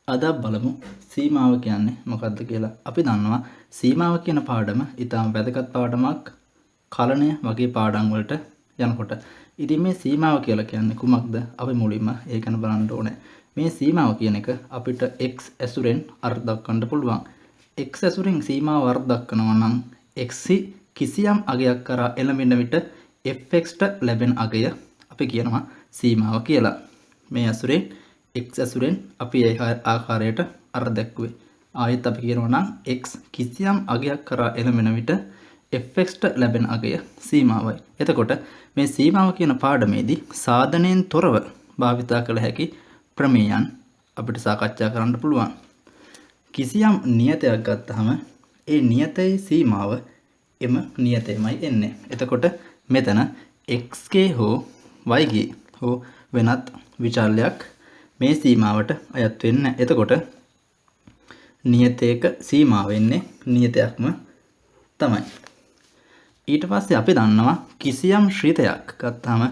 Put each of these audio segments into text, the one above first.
අද බලමු සීමාව කියන්නේ මොකක්ද කියලා. අපි දන්නවා සීමාව කියන පාඩම ඊටාම වැදගත් පාඩමක් කලණය වගේ පාඩම් වලට යනකොට. ඉතින් මේ සීමාව කියලා කියන්නේ කුමක්ද? අපි මුලින්ම ඒක ගැන බලන්න ඕනේ. මේ සීමාව කියන එක අපිට x ඇසුරෙන් අර්ථ දක්වන්න පුළුවන්. x ඇසුරෙන් සීමාව අර්ථ දක්වනවා නම් x කිසියම් අගයක් කරා එළඹෙන විට fx ට ලැබෙන අගය අපි කියනවා සීමාව කියලා. මේ ඇසුරෙන් x ඇසුරෙන් අපි ඒ ආකාරයට අර්ථ දැක්ුවේ. ආයෙත් අපි කියනවා නම් x කිසියම් අගයක් කරා එළඹෙන විට fx ට ලැබෙන අගය සීමාවයි. එතකොට මේ සීමාව කියන පාඩමේදී සාධනයෙන් තොරව භාවිතා කළ හැකි ප්‍රමේයයන් අපිට සාකච්ඡා කරන්න පුළුවන්. කිසියම් නියතයක් ගත්තහම ඒ නියතයේ සීමාව එම නියතයමයි එන්නේ. එතකොට මෙතන x හෝ y හෝ වෙනත් විචල්‍යයක් මේ සීමාවට අයත් වෙන්නේ. එතකොට නියතයක සීමාව වෙන්නේ නියතයක්ම තමයි. ඊට පස්සේ අපි දන්නවා කිසියම් ශ්‍රිතයක් ගත්තාම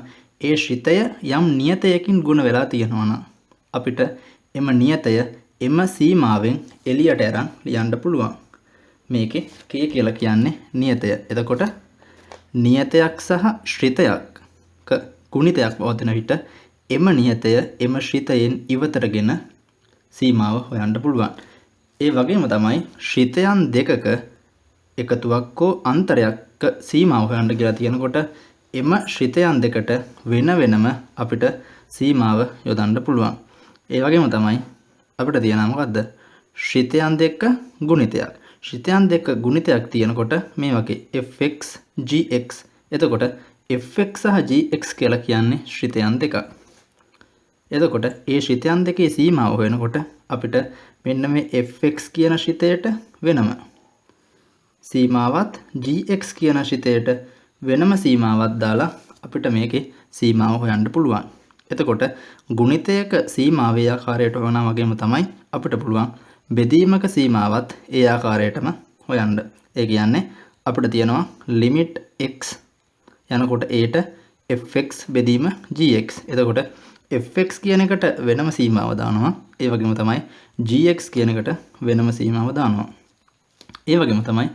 ඒ ශ්‍රිතය යම් නියතයකින් ගුණ වෙලා තියෙනවා නම් අපිට එම නියතය එම සීමාවෙන් එළියට අරන් ලියන්න පුළුවන්. මේකේ k කියලා කියන්නේ නියතය. එතකොට නියතයක් සහ ශ්‍රිතයක ගුණිතයක් පවතින විට එම නියතය එම ශ්‍රිතයෙන් ඉවතරගෙන සීමාව හොයන්න පුළුවන්. ඒ වගේම තමයි ශ්‍රිතයන් දෙකක එකතුවක් හෝ අන්තරයක් සීමාව හොයන්න කියලා තියෙනකොට එම ශ්‍රිතයන් දෙකට වෙන වෙනම අපිට සීමාව යොදන්න පුළුවන්. ඒ වගේම තමයි අපිට තියෙනවා මොකද්ද? ශ්‍රිතයන් දෙක ගුණිතයක්. ශ්‍රිතයන් දෙක ගුණිතයක් තියෙනකොට මේ වගේ fx gx. එතකොට fx සහ gx කියලා කියන්නේ ශ්‍රිතයන් දෙකක්. එතකොට ඒ ශ්‍රිතයන් දෙකේ සීමාව හොයනකොට අපිට මෙන්න මේ fx කියන ශ්‍රිතයට වෙනම සීමාවත් gx කියන ශ්‍රිතයට වෙනම සීමාවක් දාලා අපිට මේකේ සීමාව හොයන්න පුළුවන්. එතකොට ගුණිතයක සීමාවේ ආකාරයට හොයනා වගේම තමයි අපිට පුළුවන් බෙදීමක සීමාවත් ඒ ආකාරයටම හොයන්න. ඒ කියන්නේ අපිට තියෙනවා limit x යනකොට ඒට fx බෙදීම gx. එතකොට fx කියන එකට වෙනම සීමාව දානවා. ඒ වගේම තමයි gx කියන එකට වෙනම සීමාව දානවා. ඒ වගේම තමයි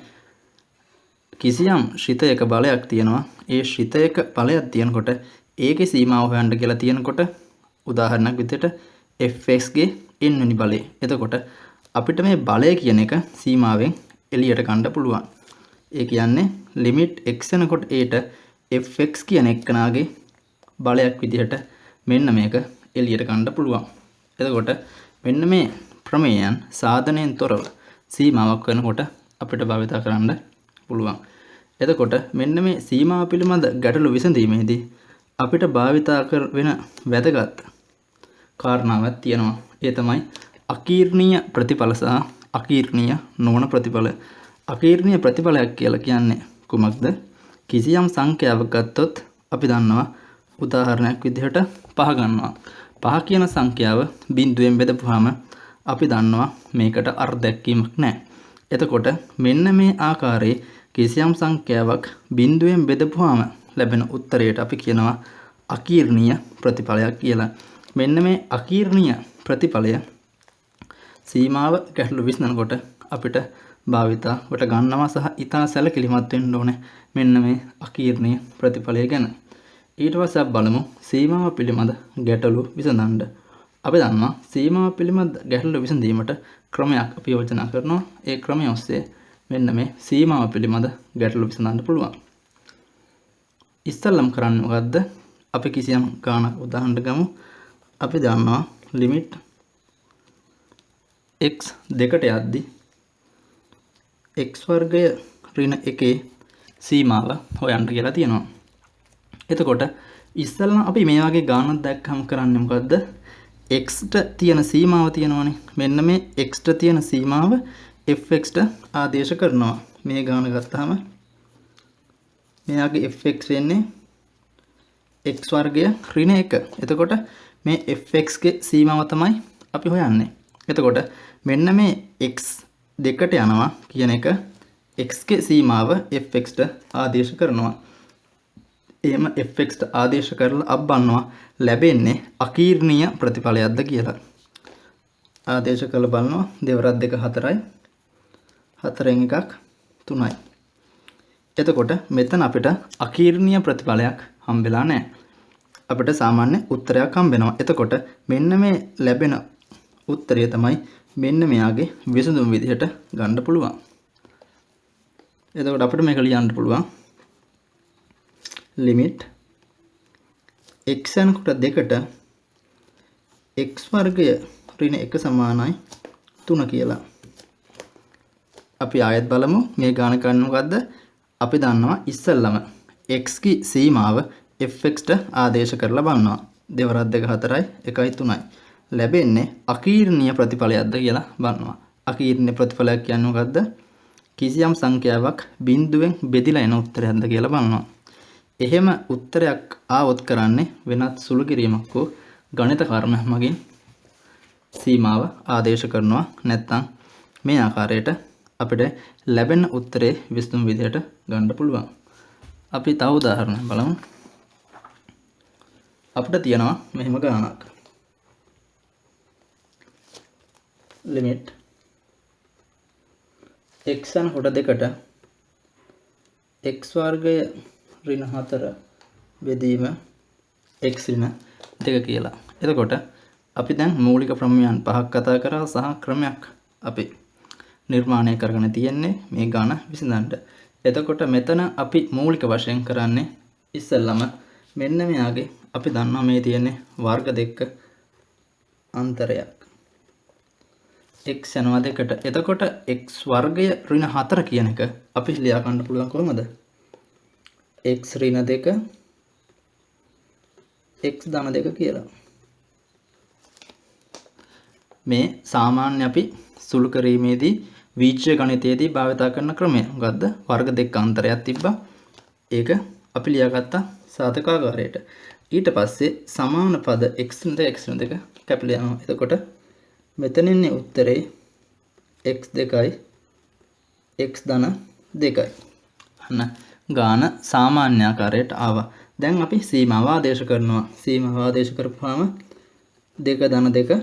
කිසියම් ශ්‍රිතයක බලයක් තියෙනවා. ඒ ශ්‍රිතයක බලයක් තියෙනකොට ඒකේ සීමාව හොයන්න කියලා තියෙනකොට උදාහරණයක් විදිහට fx ගේ n වෙනි බලය. එතකොට අපිට මේ බලය කියන එක සීමාවෙන් එළියට ගන්න පුළුවන්. ඒ කියන්නේ limit x යනකොට ඒට fx කියන එක්කනාගේ බලයක් විදිහට මෙන්න මේක එළියට ගන්න පුළුවන්. එතකොට මෙන්න මේ ප්‍රමේයයන් සාධනයෙන් තොරව සීමාවක් වෙනකොට අපිට භාවිත කරන්න පුළුවන්. එතකොට මෙන්න මේ සීමාව පිළිබඳ ගැටලු විසඳීමේදී අපිට භාවිතා වෙන වැදගත් කාරණාවක් තියෙනවා. ඒ තමයි අකීර්ණීය ප්‍රතිඵල සහ අකීර්ණීය නොවන ප්‍රතිඵල. අකීර්ණීය ප්‍රතිඵලයක් කියලා කියන්නේ කුමක්ද? කිසියම් සංඛ්‍යාවක් ගත්තොත් අපි දන්නවා උදාහරණයක් විදිහට 5 ගන්නවා. 5 කියන සංඛ්‍යාව බිඳුවෙන් බෙදපුවාම අපි දන්නවා මේකට අර්ථ දැක්වීමක් නැහැ. එතකොට මෙන්න මේ ආකාරයේ කිසියම් සංඛ්‍යාවක් බිඳුවෙන් බෙදපුවාම ලැබෙන උත්තරයට අපි කියනවා අකීර්ණීය ප්‍රතිඵලයක් කියලා. මෙන්න මේ අකීර්ණීය ප්‍රතිඵලය සීමාව ගැටළු විසඳනකොට අපිට භාවිතාවට ගන්නවා සහ ඊටා සැලකිලිමත් වෙන්න ඕනේ මෙන්න මේ අකීර්ණීය ප්‍රතිඵලය ගැන. ඊට පස්සේ අපි බලමු සීමාව පිළිබඳ ගැටළු විසඳන්න. අපි දන්නවා සීමාව පිළිබඳ ගැටළු විසඳීමට ක්‍රමයක් අපි යෝජනා කරනවා. ඒ ක්‍රමය ඔස්සේ මෙන්න මේ සීමාව පිළිබඳ ගැටළු විසඳන්න පුළුවන්. ඉස්සල්ලාම කරන්නේ මොකද්ද? අපි කිසියම් ගානක් උදාහරණයක් ගමු. අපි දන්නවා limit x දෙකට යද්දි x වර්ගය ඍණ 1 සීමාව හොයන්න කියලා තියෙනවා. එතකොට ඉස්සල්ලාම අපි මේ වගේ ගානක් දැක්කම කරන්නේ මොකද්ද? x ට තියෙන සීමාව තියෙනවනේ. මෙන්න මේ x ට තියෙන සීමාව fx ට ආදේශ කරනවා. මේ ගාන ගත්තාම මෙයාගේ fx වෙන්නේ x වර්ගය ඍණ 1. එතකොට මේ fx ගේ සීමාව තමයි අපි හොයන්නේ. එතකොට මෙන්න මේ x දෙකට යනවා කියන එක x ගේ සීමාව fx ට ආදේශ කරනවා. එහෙම fx ට ආදේශ කරලා අබ්බන්නවා ලැබෙන්නේ අකීර්ණීය ප්‍රතිඵලයක්ද කියලා. ආදේශ කළ බලනවා දෙවරක් 2 4යි 4න් එකක් 3යි. එතකොට මෙතන අපිට අකීර්ණීය ප්‍රතිඵලයක් හම්බෙලා නැහැ. අපිට සාමාන්‍ය උත්තරයක් හම්බෙනවා. එතකොට මෙන්න මේ ලැබෙන උත්තරය තමයි මෙන්න මෙයාගේ විසඳුම් විදිහට ගන්න පුළුවන්. එතකොට අපිට මේක ලියන්න පුළුවන් limit x යනකොට 2ට x වර්ගය ඍණ 1 සමානයි 3 කියලා. අපි ආයෙත් බලමු මේ ගාන කරන්නේ මොකද්ද? අපි දන්නවා ඉස්සෙල්ලම x කි සීමාව fx ට ආදේශ කරලා බලනවා. දෙවරක් 2 4යි 1යි 3යි. ලැබෙන්නේ අකීර්ණීය ප්‍රතිඵලයක්ද කියලා බලනවා. අකීර්ණීය ප්‍රතිඵලයක් කියන්නේ මොකද්ද? කිසියම් සංඛ්‍යාවක් බිඳුවෙන් බෙදිලා එන උත්තරයක්ද කියලා බලනවා. එහෙම උත්තරයක් ආවොත් කරන්නේ වෙනත් සුළු කිරීමක් හෝ ගණිත කර්ම මගින් සීමාව ආදේශ කරනවා. නැත්නම් මේ ආකාරයට අපිට ලැබෙන උත්තරේ විසඳුම් විදිහට ගන්න පුළුවන්. අපි තව උදාහරණයක් බලමු. අපිට තියෙනවා මෙහෙම ගානක්. limit x යනකොට 2ට x වර්ගය ඍණ 4 බෙදීම x ඍණ 2 කියලා. එතකොට අපි දැන් මූලික ප්‍රමේයයන් පහක් කතා කරා සහ ක්‍රමයක් අපි නිර්මාණය කරගෙන තියෙන්නේ මේ ගාන විසඳන්න. එතකොට මෙතන අපි මූලික වශයෙන් කරන්නේ ඉස්සෙල්ලම මෙන්න මෙයාගේ අපි දන්නවා මේ තියෙන්නේ වර්ග දෙක අන්තරයක්. x යනවා 2ට. එතකොට x වර්ගය ඍණ 4 කියන එක අපි ලියා ගන්න පුළුවන් කොහොමද? x ඍණ 2 x ධන 2 කියලා. මේ සාමාන්‍ය අපි සුළු කිරීමේදී වීජ්‍ය ගණිතයේදී භාවිත කරන ක්‍රමය. මොකද්ද? වර්ග දෙක අන්තරයක් තිබ්බා. ඒක අපි ලියාගත්තා සාධකාගාරයට. ඊට පස්සේ සමාන පද x ද x දෙක කැපිලා යනවා. එතකොට මෙතන ඉන්නේ උත්තරේ x2යි x ධන 2යි. අන්න ගාන සාමාන්‍ය ආකාරයට ආවා. දැන් අපි සීමාව ආදේශ කරනවා. සීමාව ආදේශ කරපුවාම 2 ධන 2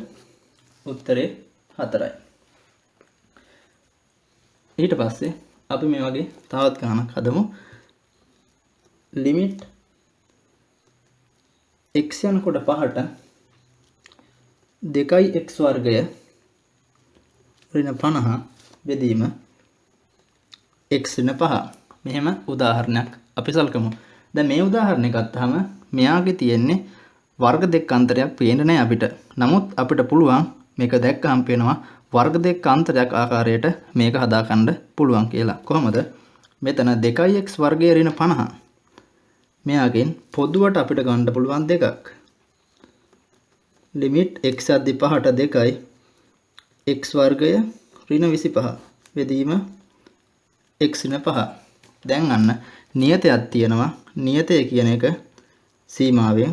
උත්තරේ 4යි. ඊට පස්සේ අපි මේ වගේ තවත් ගානක් හදමු. limit x යනකොට 5ට 2යි x වර්ගය ඍණ 50 බෙදීම x ඍණ 5. මෙහෙම උදාහරණයක් අපි සල්කමු. දැන් මේ උදාහරණය ගත්තාම මෙයාගේ තියෙන්නේ වර්ග දෙක අන්තරයක් පේන්නේ නැහැ අපිට. නමුත් අපිට පුළුවන් මේක දැක්කම පේනවා වර්ග දෙක අන්තරයක් ආකාරයට මේක හදාගන්න පුළුවන් කියලා. කොහොමද? මෙතන 2x වර්ගය ඍණ 50. මෙයාගෙන් පොදුවට අපිට ගන්න පුළුවන් දෙකක්. limit x අද්දි 5ට 2යි x වර්ගය ඍණ 25 බෙදීම x ඍණ 5. දැන් අන්න නියතයක් තියෙනවා. නියතය කියන එක සීමාවෙන්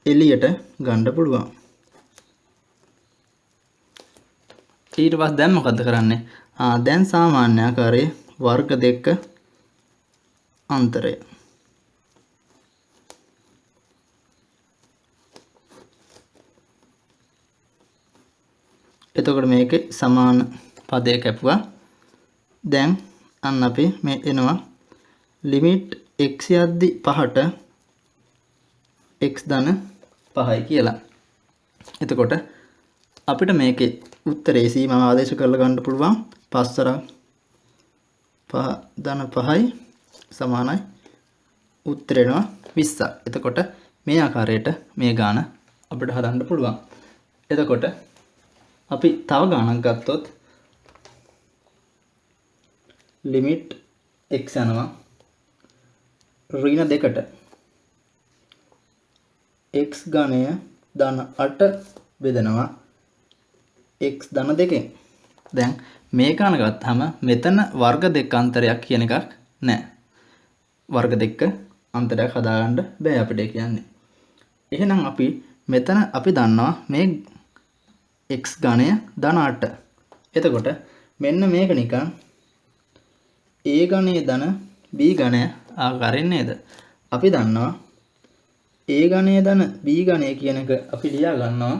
එළියට ගන්න පුළුවන්. ඊට පස්සේ දැන් මොකද කරන්නේ? දැන් සාමාන්‍ය ආකාරයේ වර්ග දෙක අන්තරය. එතකොට මේකේ සමාන පදයක් කැපුවා. දැන් අන්න අපි මේ එනවා limit x යද්දි 5ට x ධන 5යි කියලා. එතකොට අපිට මේකේ උත්තරේ සීමාව ආදේශ කරලා ගන්න පුළුවන් 5 ධන 5යි සමානයි උත්තරේ එනවා 20ක්. එතකොට මේ ආකාරයට මේ ගාන අපිට හදන්න පුළුවන්. එතකොට අපි තව ගානක් ගත්තොත් limit x යනවා ඍණ 2ට x ඝනය ධන 8 බෙදනවා x ධන 2කින්. දැන් මේ ගාන ගත්තාම මෙතන වර්ග දෙක අන්තරයක් කියන එකක් නැහැ. වර්ග දෙක අන්තරයක් හදාගන්න බෑ අපිට කියන්නේ. එහෙනම් අපි මෙතන අපි දන්නවා මේ x ඝනය ධන 8. එතකොට මෙන්න මේක නිකන් a ඝනය ධන b ඝනය ආකාරයෙන් නේද? අපි දන්නවා a ඝනය ධන b ඝනය කියන එක අපි ලියා ගන්නවා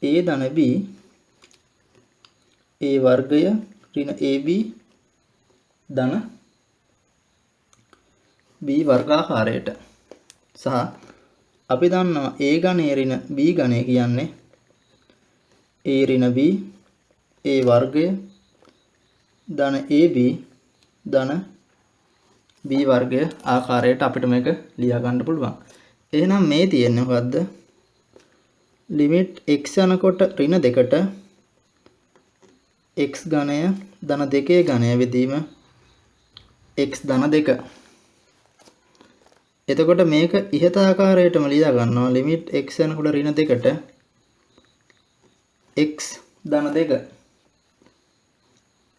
a ධන b a වර්ගය ඍණ ab ධන b වර්ගාකාරයට සහ අපි දන්නවා a ඝනය ඍණ b ඝනය කියන්නේ a ඍණ b a වර්ගය ධන ab ධන b වර්ගය ආකාරයට අපිට මේක ලියා ගන්න පුළුවන්. එහෙනම් මේ තියෙන්නේ මොකද්ද? ලිමිට් x යනකොට ඍණ 2ට x ඝනය ධන 2 ඝනය වෙදීම x ධන 2. එතකොට මේක ඉහත ආකාරයටම ලියා ගන්නවා. ලිමිට් x යනකොට ඍණ 2ට x ධන 2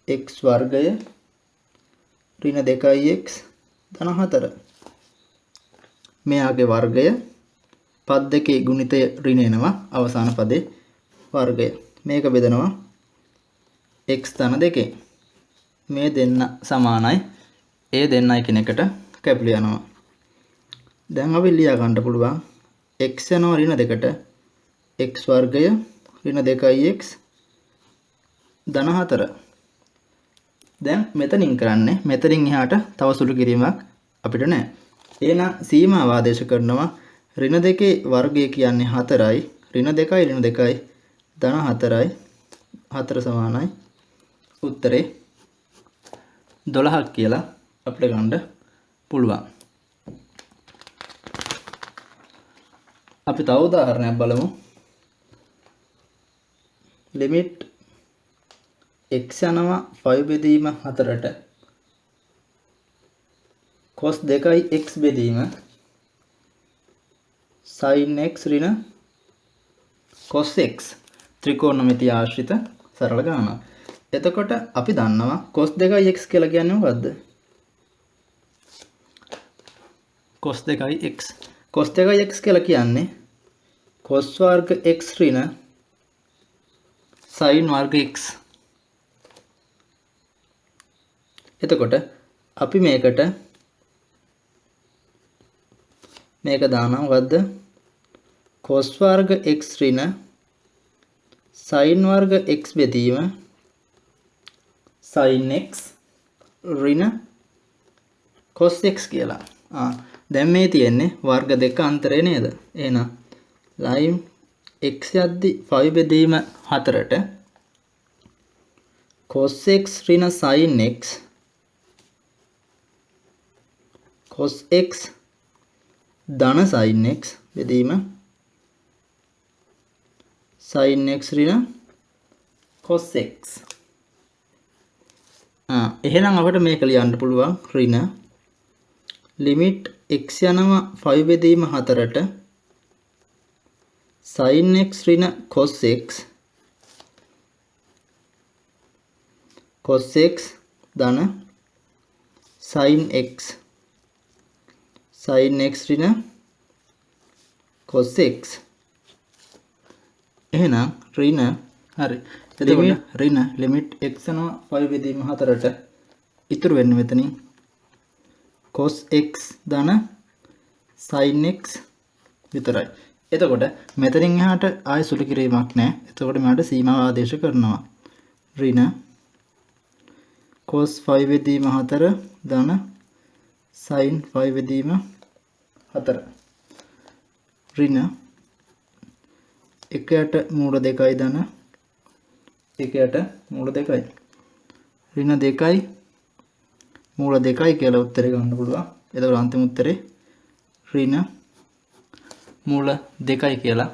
x වර්ගය ඍණ 2x ධන 4. මෙයාගේ වර්ගය පද දෙකේ ගුණිතය ඍණ එනවා අවසාන පදේ වර්ගය. මේක බෙදනවා x ධන 2. මේ දෙන්න සමානයි. ඒ දෙන්නයි කෙනෙකුට කැපිලා යනවා. දැන් අපි ලියා ගන්න පුළුවන් x යනවා ඍණ 2ට x වර්ගය ඍණ 2x ධන 4. දැන් මෙතනින් කරන්නේ මෙතනින් එහාට තව සුළු කිරීමක් අපිට නැහැ. එහෙනම් සීමාව ආදේශ කරනවා ඍණ 2 වර්ගය කියන්නේ 4යි ඍණ 2යි ඍණ 2යි ධන 4යි 4 සමානයි උත්තරේ 12ක් කියලා අපිට ගන්න පුළුවන්. අපි තව උදාහරණයක් බලමු. ලිමිට් x යනවා 5 බෙදීම 4ට cos 2යි x බෙදීම sin x ඍණ cos x ත්‍රිකෝණමිතිය ආශ්‍රිත සරල ගණනක්. එතකොට අපි දන්නවා cos 2යි x කියලා කියන්නේ මොකද්ද? cos 2යි x cos 2යි x කියලා කියන්නේ cos වර්ග x ඍණ sin වර්ග x. එතකොට අපි මේකට මේක දානවා මොකද්ද? cos වර්ග x ඍණ sin වර්ග x බෙදීම sin x ඍණ cos x කියලා. දැන් මේ තියෙන්නේ වර්ග දෙක අන්තරේ නේද? එහෙනම් line x යද්දි 5 බෙදීම 4ට cos x ඍණ sin x cos x ධන sin x බෙදීම sin x ඍණ cos x. එහෙනම් අපිට මේක ලියන්න පුළුවන් ඍණ ලිමිට් x යනවා 5 බෙදීම 4ට sin x ඍණ cos x ධන sin x ඍණ cos x. එහෙනම් ඍණ හරි. එතකොට ඍණ ලිමිට් x යනවා 5 බෙදීම 4ට ඉතුරු වෙන්නේ මෙතනින් cos x ධන sin x විතරයි. එතකොට මෙතනින් එහාට ආයෙ සුළු කිරීමක් නැහැ. එතකොට මෙයාට සීමාව ආදේශ කරනවා. ඍණ cos 5 බෙදීම 4 ධන sin 5 බෙදීම 4. ඍණ 1ට මූල 2යි ධන 1ට මූල 2යි. ඍණ 2යි මූල 2යි කියලා උත්තරේ ගන්න පුළුවන්. එතකොට අන්තිම උත්තරේ ඍණ මූල 2යි කියලා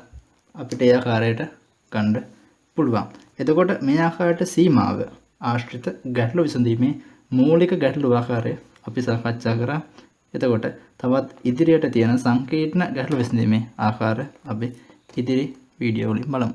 අපිට ඒ ආකාරයට ගන්න පුළුවන්. එතකොට මේ ආකාරයට සීමාව ආශ්‍රිත ගැටළු විසඳීමේ මූලික ගැටළු ආකාරය අපි සාකච්ඡා කරා. එතකොට තවත් ඉදිරියට තියෙන සංකීර්ණ ගැටළු විසඳීමේ ආකාර අපි ඉදිරි වීඩියෝ වලින් බලමු.